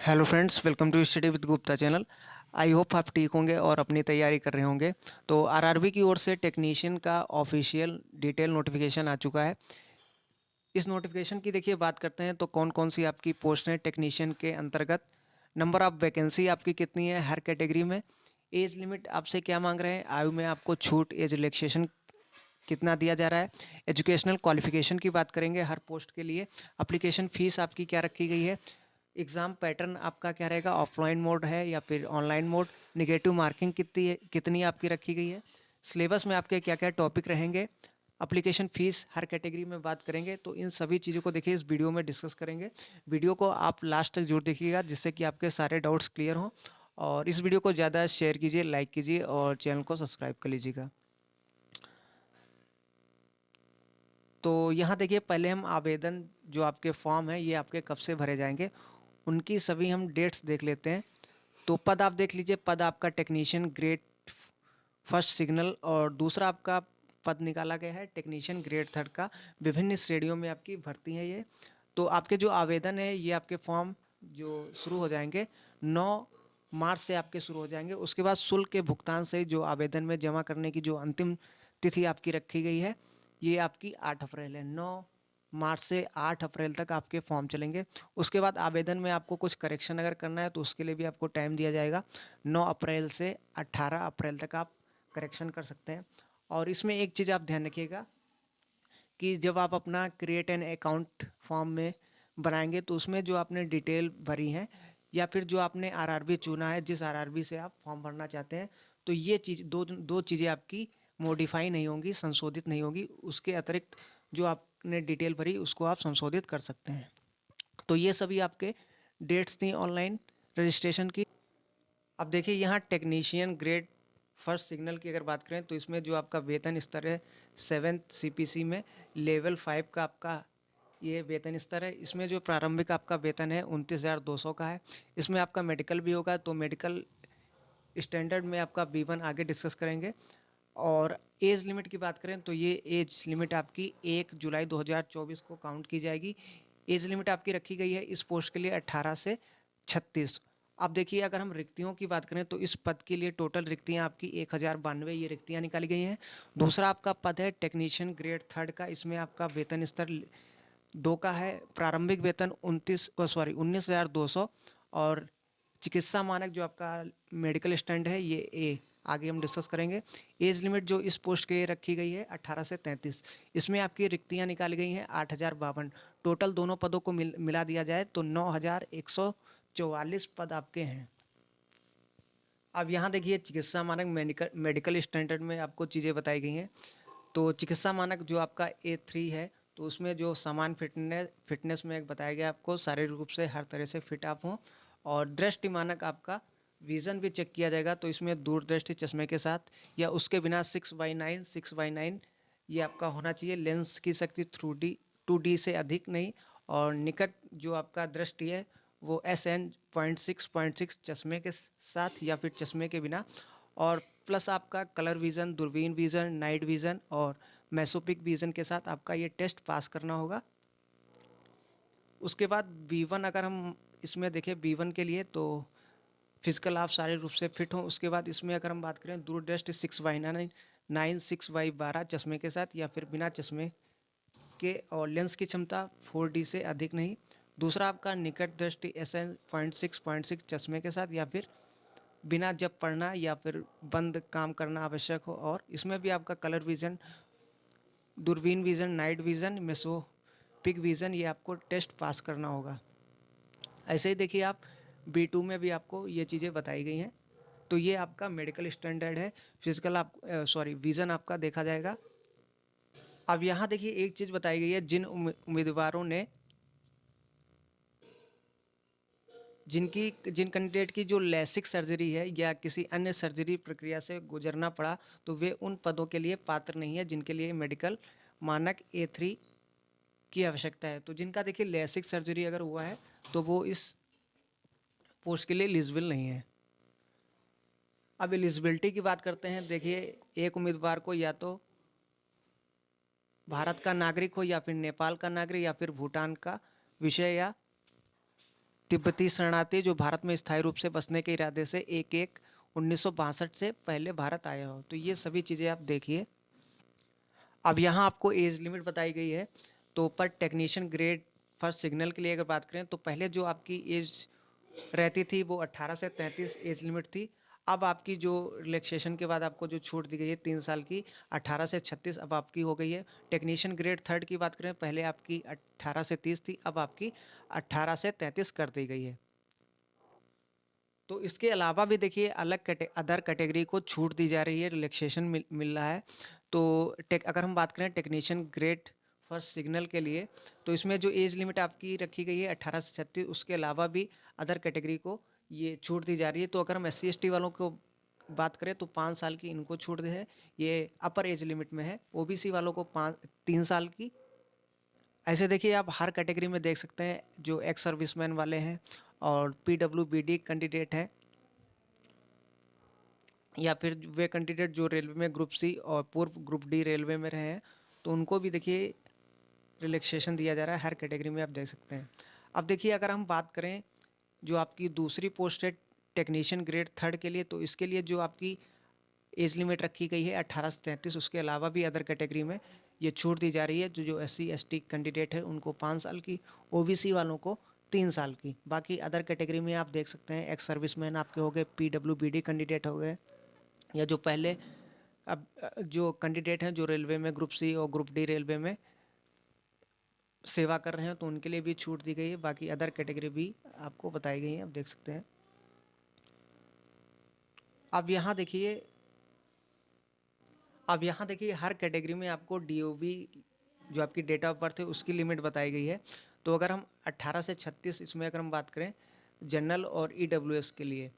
Hello friends, welcome to study with Gupta channel. I hope आप ठीक होंगे और अपनी तैयारी कर रहे होंगे। तो आरआरबी की ओर से टेक्नीशियन का ऑफिशियल डिटेल नोटिफिकेशन आ चुका है। इस नोटिफिकेशन की देखिए बात करते हैं तो कौन कौन सी आपकी पोस्ट हैं टेक्नीशियन के अंतर्गत। नंबर ऑफ वैकेंसी आपकी कितनी है हर कैटेगरी में। एज लिमिट आपसे क्या मांग रहे हैं, आयु में आपको छूट एज रिलैक्सेशन कितना दिया जा रहा है। एजुकेशनल क्वालिफिकेशन की बात करेंगे हर पोस्ट के लिए। एप्लीकेशन फ़ीस आपकी क्या रखी गई है। एग्ज़ाम पैटर्न आपका क्या रहेगा, ऑफलाइन मोड है या फिर ऑनलाइन मोड। निगेटिव मार्किंग कितनी आपकी रखी गई है। सिलेबस में आपके क्या क्या टॉपिक रहेंगे। एप्लीकेशन फ़ीस हर कैटेगरी में बात करेंगे। तो इन सभी चीज़ों को देखिए इस वीडियो में डिस्कस करेंगे। वीडियो को आप लास्ट तक जरूर देखिएगा जिससे कि आपके सारे डाउट्स क्लियर हों। और इस वीडियो को ज़्यादा शेयर कीजिए, लाइक कीजिए और चैनल को सब्सक्राइब कर लीजिएगा। तो यहाँ देखिए पहले हम आवेदन जो आपके फॉर्म है ये आपके कब से भरे जाएंगे उनकी सभी हम डेट्स देख लेते हैं। तो पद आप देख लीजिए, पद आपका टेक्नीशियन ग्रेड फर्स्ट सिग्नल और दूसरा आपका पद निकाला गया है टेक्नीशियन ग्रेड थर्ड का। विभिन्न श्रेणियों में आपकी भर्ती है ये। तो आपके जो आवेदन है ये आपके फॉर्म जो शुरू हो जाएंगे 9 मार्च से आपके शुरू हो जाएंगे। उसके बाद शुल्क के भुगतान से जो आवेदन में जमा करने की जो अंतिम तिथि आपकी रखी गई है ये आपकी 8 अप्रैल है। 9 मार्च से 8 अप्रैल तक आपके फॉर्म चलेंगे। उसके बाद आवेदन में आपको कुछ करेक्शन अगर करना है तो उसके लिए भी आपको टाइम दिया जाएगा। 9 अप्रैल से 18 अप्रैल तक आप करेक्शन कर सकते हैं। और इसमें एक चीज़ आप ध्यान रखिएगा कि जब आप अपना क्रिएट एन अकाउंट फॉर्म में बनाएंगे तो उसमें जो आपने डिटेल भरी है या फिर जो आपने आरआरबी चुना है, जिस आरआरबी से आप फॉर्म भरना चाहते हैं, तो ये चीज़ दो दो चीज़ें आपकी मॉडिफाई नहीं होंगी, संशोधित नहीं होंगी। उसके अतिरिक्त जो आपने डिटेल भरी उसको आप संशोधित कर सकते हैं। तो ये सभी आपके डेट्स थी ऑनलाइन रजिस्ट्रेशन की। अब देखिए यहाँ टेक्नीशियन ग्रेड फर्स्ट सिग्नल की अगर बात करें तो इसमें जो आपका वेतन स्तर है 7th सीपीसी में लेवल 5 का आपका ये वेतन स्तर है। इसमें जो प्रारंभिक आपका वेतन है 29,200 का है। इसमें आपका मेडिकल भी होगा, तो मेडिकल स्टैंडर्ड में आपका B1 आगे डिस्कस करेंगे। और एज लिमिट की बात करें तो ये एज लिमिट आपकी 1 जुलाई 2024 को काउंट की जाएगी। एज लिमिट आपकी रखी गई है इस पोस्ट के लिए 18 से 36। अब देखिए अगर हम रिक्तियों की बात करें तो इस पद के लिए टोटल रिक्तियां आपकी 1092 ये रिक्तियां निकाली गई हैं। दूसरा आपका पद है टेक्नीशियन ग्रेड थर्ड का। इसमें आपका वेतन स्तर 2 का है। प्रारंभिक वेतन 19,200 और चिकित्सा मानक जो आपका मेडिकल स्टैंड है ये ए आगे हम डिस्कस करेंगे। एज लिमिट जो इस पोस्ट के लिए रखी गई है 18 से 33। इसमें आपकी रिक्तियां निकाली गई हैं 8,052। टोटल दोनों पदों को मिला दिया जाए तो 9,144 पद आपके हैं। अब यहाँ देखिए चिकित्सा मानक मेडिकल स्टैंडर्ड में आपको चीज़ें बताई गई हैं। तो चिकित्सा मानक जो आपका A3 है तो उसमें जो समान फिटनेस में एक बताया गया आपको शारीरिक रूप से हर तरह से फिट आप हों। और दृष्टि मानक आपका विज़न भी चेक किया जाएगा, तो इसमें दूरदृष्टि चश्मे के साथ या उसके बिना 6/9 ये आपका होना चाहिए। लेंस की शक्ति 2D से अधिक नहीं। और निकट जो आपका दृष्टि है वो SN.6.6 चश्मे के साथ या फिर चश्मे के बिना। और प्लस आपका कलर विज़न, दूरबीन विज़न, नाइट विज़न और मैसोपिक विज़न के साथ आपका ये टेस्ट पास करना होगा। उसके बाद B1 अगर हम इसमें देखें B1 के लिए तो फिजिकल आप शारीरिक रूप से फिट हों। उसके बाद इसमें अगर हम बात करें दूरदृष्टि 6/9 चश्मे के साथ या फिर बिना चश्मे के। और लेंस की क्षमता 4D से अधिक नहीं। दूसरा आपका निकट दृष्टि SN.6.6 चश्मे के साथ या फिर बिना जब पढ़ना या फिर बंद काम करना आवश्यक हो। और इसमें भी आपका कलर विज़न, दूरबीन विज़न, नाइट विज़न, मेसोपिक विज़न ये आपको टेस्ट पास करना होगा। ऐसे ही देखिए आप B2 में भी आपको ये चीज़ें बताई गई हैं। तो ये आपका मेडिकल स्टैंडर्ड है। फिजिकल आप विज़न आपका देखा जाएगा। अब यहाँ देखिए एक चीज़ बताई गई है, जिन उम्मीदवारों ने जिन कैंडिडेट की जो लेसिक सर्जरी है या किसी अन्य सर्जरी प्रक्रिया से गुजरना पड़ा तो वे उन पदों के लिए पात्र नहीं है जिनके लिए मेडिकल मानक A3 की आवश्यकता है। तो जिनका देखिए लेसिक सर्जरी अगर हुआ है तो वो इस पोस्ट के लिए एलिजिबल नहीं है। अब एलिजिबिलिटी की बात करते हैं। देखिए एक उम्मीदवार को या तो भारत का नागरिक हो या फिर नेपाल का नागरिक या फिर भूटान का विषय या तिब्बती शरणार्थी जो भारत में स्थायी रूप से बसने के इरादे से 1/1/1962 से पहले भारत आया हो। तो ये सभी चीज़ें आप देखिए। अब यहाँ आपको एज लिमिट बताई गई है। तो पर टेक्नीशियन ग्रेड फर्स्ट सिग्नल के लिए अगर बात करें तो पहले जो आपकी एज रहती थी वो 18 से 33 एज लिमिट थी। अब आपकी जो रिलैक्सेशन के बाद आपको जो छूट दी गई है 3 साल की, 18 से 36 अब आपकी हो गई है। टेक्नीशियन ग्रेड थर्ड की बात करें, पहले आपकी 18 से 30 थी, अब आपकी 18 से 33 कर दी गई है। तो इसके अलावा भी देखिए अदर कैटेगरी को छूट दी जा रही है, रिलैक्सेशन मिल रहा है। तो अगर हम बात करें टेक्नीशियन ग्रेड फर्स्ट सिग्नल के लिए, तो इसमें जो एज लिमिट आपकी रखी गई है 18 से 36, उसके अलावा भी अदर कैटेगरी को ये छूट दी जा रही है। तो अगर हम SC ST वालों को बात करें तो 5 साल की इनको छूट दी है, ये अपर एज लिमिट में है। OBC वालों को 3 साल की। ऐसे देखिए आप हर कैटेगरी में देख सकते हैं, जो एक्स सर्विसमैन वाले हैं और PWBD कैंडिडेट हैं, या फिर वे कैंडिडेट जो रेलवे में ग्रुप सी और पूर्व ग्रुप डी रेलवे में रहे हैं, तो उनको भी देखिए रिलैक्सेशन दिया जा रहा है। हर कैटेगरी में आप देख सकते हैं। अब देखिए अगर हम बात करें जो आपकी दूसरी पोस्ट है टेक्नीशियन ग्रेड थर्ड के लिए, तो इसके लिए जो आपकी एज लिमिट रखी गई है 18 से 33, उसके अलावा भी अदर कैटेगरी में ये छूट दी जा रही है। जो SC ST कैंडिडेट है उनको 5 साल की, OBC वालों को 3 साल की। बाकी अदर कैटेगरी में आप देख सकते हैं, एक्स सर्विसमैन आपके हो गए, PWBD कैंडिडेट हो गए, या जो पहले अब जो कैंडिडेट हैं जो रेलवे में ग्रुप सी और ग्रुप डी रेलवे में सेवा कर रहे हैं, तो उनके लिए भी छूट दी गई है। बाकी अदर कैटेगरी भी आपको बताई गई हैं, आप देख सकते हैं। अब यहाँ देखिए हर कैटेगरी में आपको DOB जो आपकी डेट ऑफ बर्थ है उसकी लिमिट बताई गई है। तो अगर हम 18 से 36 इसमें अगर हम बात करें जनरल और EWS के लिए,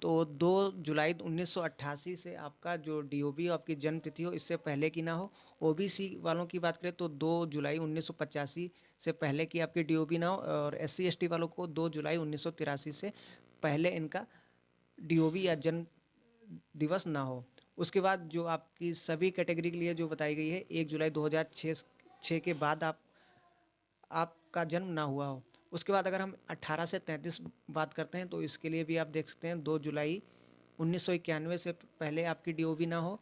तो 2 जुलाई 1988 से आपका जो DOB आपकी जन्म तिथि हो इससे पहले की ना हो। OBC वालों की बात करें तो 2 जुलाई 1985 से पहले की आपकी DOB ना हो, और SC ST वालों को 2 जुलाई 1983 से पहले इनका DOB या जन्म दिवस ना हो। उसके बाद जो आपकी सभी कैटेगरी के लिए जो बताई गई है 1 जुलाई 2006 के बाद आपका जन्म ना हुआ हो। उसके बाद अगर हम 18 से 33 बात करते हैं, तो इसके लिए भी आप देख सकते हैं 2 जुलाई 1991 से पहले आपकी DOB ना हो।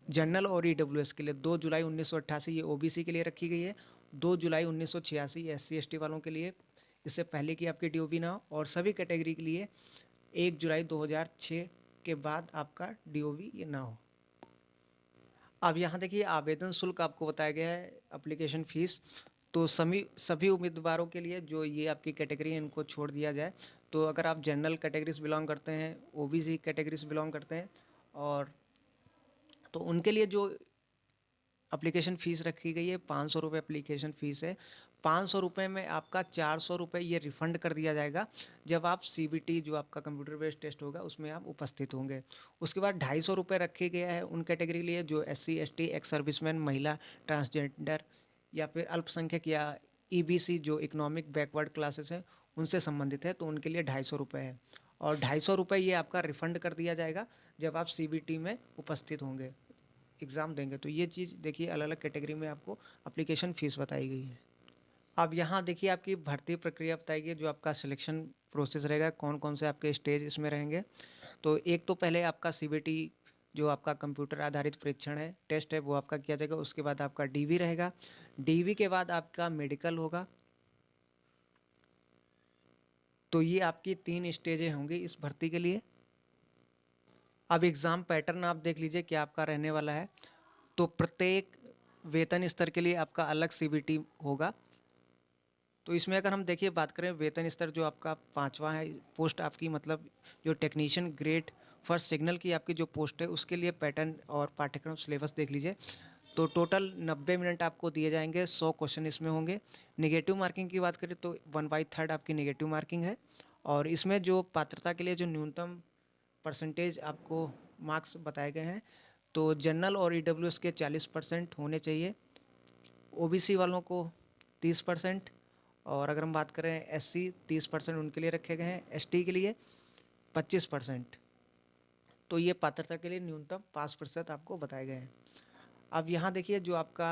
जनरल और EWS के लिए 2 जुलाई 1988 ये OBC के लिए रखी गई है। 2 जुलाई 1986 SC ST वालों के लिए, इससे पहले की आपकी DOB ना हो। और सभी कैटेगरी के लिए 1 जुलाई 2006 के बाद आपका DOB ये ना हो। अब यहाँ देखिए आवेदन शुल्क आपको बताया गया है, एप्लीकेशन फ़ीस। तो सभी उम्मीदवारों के लिए जो ये आपकी कैटेगरी है इनको छोड़ दिया जाए। तो अगर आप जनरल कैटेगरी से बिलोंग करते हैं, OBC कैटेगरी से बिलोंग करते हैं, और तो उनके लिए जो एप्लीकेशन फ़ीस रखी गई है 500 रुपये एप्लीकेशन फ़ीस है। 500 रुपये में आपका 400 रुपये ये रिफ़ंड कर दिया जाएगा जब आप CBT जो आपका कंप्यूटर बेस्ड टेस्ट होगा उसमें आप उपस्थित होंगे। उसके बाद 250 रुपये रखे गया है उन कैटेगरी के लिए जो SC ST, एक्स सर्विसमैन, महिला, ट्रांसजेंडर या फिर अल्पसंख्यक या EBC जो इकोनॉमिक बैकवर्ड क्लासेस हैं उनसे संबंधित है, तो उनके लिए 250 रुपये है। और 250 रुपये ये आपका रिफ़ंड कर दिया जाएगा जब आप CBT में उपस्थित होंगे, एग्ज़ाम देंगे। तो ये चीज़ देखिए अलग अलग कैटेगरी में आपको एप्लीकेशन फ़ीस बताई गई है। अब यहाँ देखिए आपकी भर्ती प्रक्रिया बताई गई है, जो आपका सिलेक्शन प्रोसेस रहेगा, कौन कौन से आपके स्टेज इसमें रहेंगे। तो एक तो पहले आपका CBT जो आपका कंप्यूटर आधारित परीक्षण है, टेस्ट है, वो आपका किया जाएगा। उसके बाद आपका DV रहेगा। DV के बाद आपका मेडिकल होगा। तो ये आपकी 3 स्टेजें होंगी इस भर्ती के लिए। अब एग्ज़ाम पैटर्न आप देख लीजिए क्या आपका रहने वाला है। तो प्रत्येक वेतन स्तर के लिए आपका अलग CBT होगा। तो इसमें अगर हम देखिए बात करें वेतन स्तर जो आपका 5वां है पोस्ट आपकी, मतलब जो टेक्नीशियन ग्रेड फर्स्ट सिग्नल की आपकी जो पोस्ट है उसके लिए पैटर्न और पाठ्यक्रम सिलेबस देख लीजिए। तो टोटल 90 मिनट आपको दिए जाएंगे, 100 क्वेश्चन इसमें होंगे। नेगेटिव मार्किंग की बात करें तो 1/3 आपकी नेगेटिव मार्किंग है। और इसमें जो पात्रता के लिए जो न्यूनतम परसेंटेज आपको मार्क्स बताए गए हैं, तो जनरल और EWS के 40% होने चाहिए, OBC वालों को 30%, और अगर हम बात करें SC 30% उनके लिए रखे गए हैं, ST के लिए 25%। तो ये पात्रता के लिए न्यूनतम 5% आपको बताए गए हैं। अब यहाँ देखिए जो आपका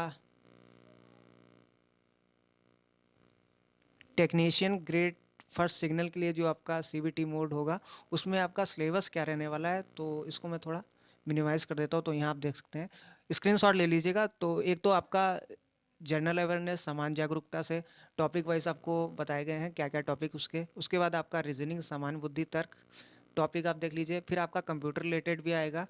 टेक्नीशियन ग्रेड फर्स्ट सिग्नल के लिए जो आपका सीबीटी मोड होगा, उसमें आपका सिलेबस क्या रहने वाला है, तो इसको मैं थोड़ा मिनिमाइज़ कर देता हूँ। तो यहाँ आप देख सकते हैं, स्क्रीनशॉट ले लीजिएगा। तो एक तो आपका जनरल अवेयरनेस, सामान्य जागरूकता से टॉपिक वाइज आपको बताए गए हैं क्या क्या टॉपिक उसके बाद आपका रीजनिंग, सामान्य बुद्धि, तर्क टॉपिक आप देख लीजिए। फिर आपका कंप्यूटर रिलेटेड भी आएगा,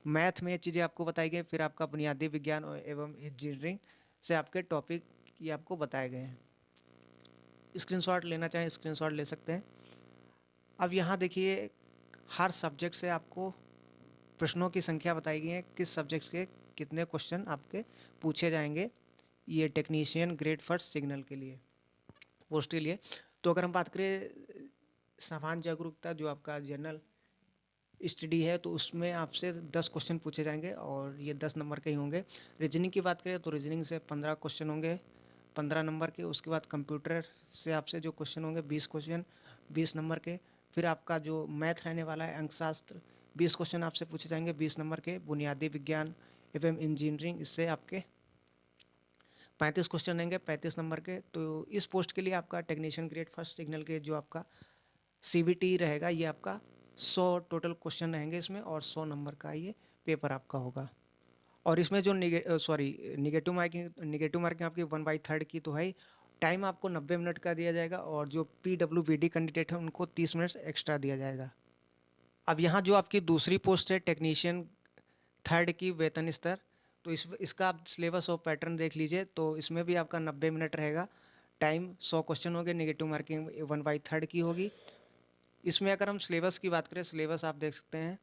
मैथ में ये चीज़ें आपको बताई गई। फिर आपका बुनियादी विज्ञान एवं इंजीनियरिंग से आपके टॉपिक ये आपको बताए गए हैं। स्क्रीनशॉट लेना चाहें स्क्रीनशॉट ले सकते हैं। अब यहाँ देखिए, हर सब्जेक्ट से आपको प्रश्नों की संख्या बताई गई है, किस सब्जेक्ट के कितने क्वेश्चन आपके पूछे जाएंगे ये टेक्नीशियन ग्रेड फर्स्ट सिग्नल के लिए, पोस्ट के लिए। तो अगर हम बात करें सामान्य जागरूकता, जो आपका जनरल स्टडी है, तो उसमें आपसे 10 क्वेश्चन पूछे जाएंगे और ये 10 नंबर के ही होंगे। रीजनिंग की बात करें तो रीजनिंग से 15 क्वेश्चन होंगे, 15 नंबर के। उसके बाद कंप्यूटर से आपसे जो क्वेश्चन होंगे 20 क्वेश्चन, 20 नंबर के। फिर आपका जो मैथ रहने वाला है, अंकशास्त्र, 20 क्वेश्चन आपसे पूछे जाएंगे 20 नंबर के। बुनियादी विज्ञान एवं इंजीनियरिंग, इससे आपके 35 क्वेश्चन रहेंगे 35 नंबर के। तो इस पोस्ट के लिए आपका टेक्नीशियन ग्रेड फर्स्ट सिग्नल के जो आपका सीबीटी रहेगा, ये आपका 100 टोटल क्वेश्चन रहेंगे इसमें, और 100 नंबर का ये पेपर आपका होगा। और इसमें जो निगेटिव मार्किंग आपकी 1/3 की तो है। टाइम आपको 90 मिनट का दिया जाएगा, और जो PWBD कैंडिडेट है उनको 30 मिनट एक्स्ट्रा दिया जाएगा। अब यहाँ जो आपकी दूसरी पोस्ट है टेक्नीशियन थर्ड की वेतन स्तर, तो इसका आप सिलेबस और पैटर्न देख लीजिए। तो इसमें भी आपका 90 मिनट रहेगा, टाइम 100 क्वेश्चन होंगे, निगेटिव मार्किंग 1/3 की होगी। इसमें अगर हम सिलेबस की बात करें, सिलेबस आप देख सकते हैं।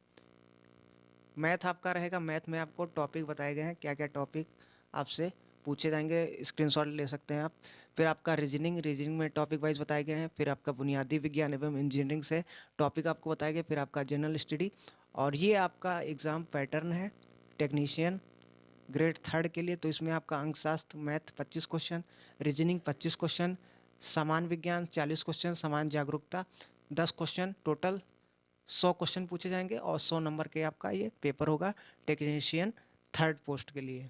मैथ आपका रहेगा, मैथ में आपको टॉपिक बताए गए हैं, क्या क्या टॉपिक आपसे पूछे जाएंगे, स्क्रीनशॉट ले सकते हैं आप। फिर आपका रीजनिंग में टॉपिक वाइज बताए गए हैं। फिर आपका बुनियादी विज्ञान एवं इंजीनियरिंग से टॉपिक आपको बताए गए। फिर आपका जनरल स्टडी, और ये आपका एग्ज़ाम पैटर्न है टेक्नीशियन ग्रेड थर्ड के लिए। तो इसमें आपका अंकशास्त्र मैथ 25 क्वेश्चन, रीजनिंग 25 क्वेश्चन, सामान्य विज्ञान 40 क्वेश्चन, सामान्य जागरूकता 10 क्वेश्चन, टोटल 100 क्वेश्चन पूछे जाएंगे और 100 नंबर के आपका ये पेपर होगा टेक्नीशियन थर्ड पोस्ट के लिए।